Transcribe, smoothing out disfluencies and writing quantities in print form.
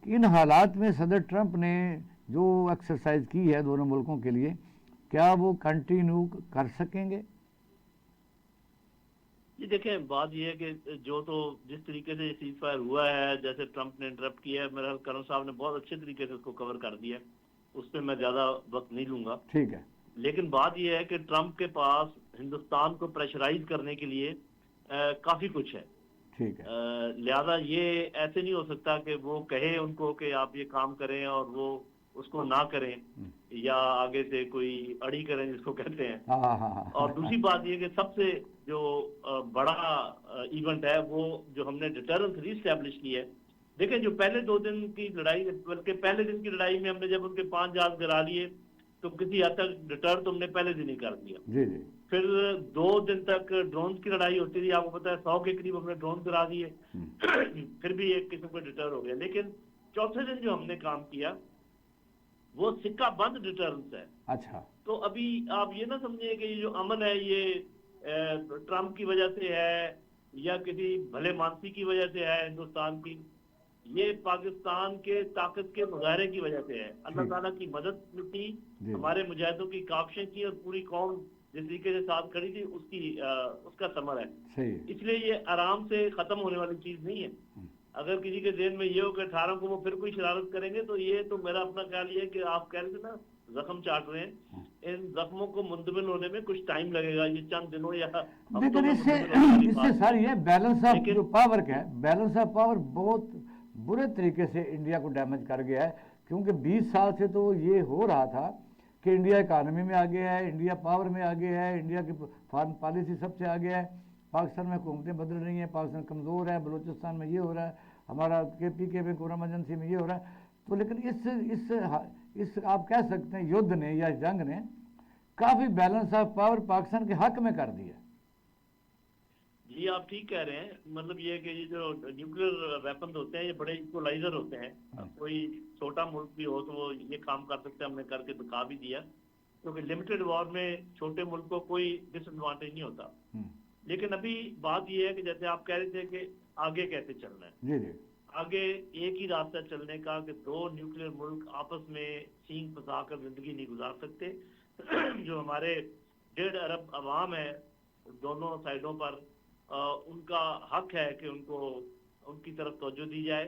इन हालात में सदर ट्रंप ने जो एक्सरसाइज की है दोनों मुल्कों के लिए, क्या वो कंटिन्यू कर सकेंगे? ये देखें, बात ये है कि जो तो जिस तरीके से सीज फायर हुआ है, जैसे ट्रंप ने इंटरप्ट किया है, मेरा करण साहब ने बहुत अच्छे तरीके से उसको कवर कर दिया है, उस पर मैं ज्यादा वक्त नहीं लूंगा। ठीक है। लेकिन बात यह है कि ट्रंप के पास हिंदुस्तान को प्रेशराइज करने के लिए काफी कुछ है। ठीक है। लिहाजा ये ऐसे नहीं हो सकता कि वो कहे उनको कि आप ये काम करें और वो उसको ना करें, या आगे से कोई अड़ी करें जिसको कहते हैं। हाँ हाँ हाँ और दूसरी बात ये कि सबसे जो बड़ा इवेंट है वो जो हमने डिटरेंस रीस्टैब्लिश की है। देखें, जो पहले 2 दिन की लड़ाई, बल्कि पहले दिन की लड़ाई में हमने जब उनके 5 जहाज गिरा लिए तो किसी हद तक डिटर तो हमने पहले दिन ही कर दिया। जी जी। फिर 2 दिन तक ड्रोन की लड़ाई होती थी, आपको पता है 100 के करीब हमने ड्रोन गिरा दिए। फिर भी एक किस्म का डिटर हो गया। लेकिन चौथे दिन जो हमने काम किया वो सिक्का बंद डिटरेंस है। अच्छा। तो अभी आप ये ना समझिए कि ये जो अमन है ये ट्रंप की वजह से है या किसी भले मानसी की वजह से है हिंदुस्तान की, ये पाकिस्तान के ताकत के मुजाहरे की वजह से है। अल्लाह ताला की मदद की, हमारे मुजाहिदों की काविशें की, और पूरी कौम जिस तरीके से साथ खड़ी थी उसका समर है। इसलिए ये आराम से खत्म होने वाली चीज नहीं है। अगर किसी के जेहन में ये हो कि 18 को वो फिर कोई शरारत करेंगे, तो ये तो मेरा अपना ख्याल ये है कि आप कह रहे थे ना जख्म चाट रहे हैं, इन जख्मों को मुंतमिल होने में कुछ टाइम लगेगा, ये चंद दिनों या हफ्तों में इससे सर ये बैलेंस ऑफ जो पावर का है, बैलेंस ऑफ पावर बहुत बुरे तरीके से इंडिया को डैमेज कर गया है। क्योंकि 20 साल से तो ये हो रहा था कि इंडिया इकानमी में आगे है, इंडिया पावर में आगे है, इंडिया की फॉरेन पॉलिसी सबसे आगे है, पाकिस्तान में हुकूमतें बदल रही हैं, पाकिस्तान कमज़ोर है, बलूचिस्तान में ये हो रहा है, हमारा KPK में कोरोना एमरजेंसी में ये हो रहा है। तो लेकिन इस आप कह सकते हैं युद्ध ने या जंग ने काफ़ी बैलेंस ऑफ पावर पाकिस्तान के हक में कर दिया। जी आप ठीक कह रहे हैं। मतलब ये कि ये जो न्यूक्लियर वेपन होते हैं ये बड़े इक्वलाइजर होते हैं। कोई छोटा मुल्क भी हो तो वो ये काम कर सकते हैं, हमने करके दिखा भी दिया। क्योंकि लिमिटेड वॉर में छोटे मुल्क को कोई डिसएडवांटेज नहीं होता। लेकिन अभी बात ये है कि जैसे आप कह रहे थे कि आगे कैसे चलना है। जी जी। आगे एक ही रास्ता चलने का कि 2 न्यूक्लियर मुल्क आपस में सींग फंसाकर जिंदगी नहीं गुजार सकते। जो हमारे 1.5 अरब अवाम है दोनों साइडों पर, उनका हक है कि उनको उनकी तरफ तवज्जो दी जाए।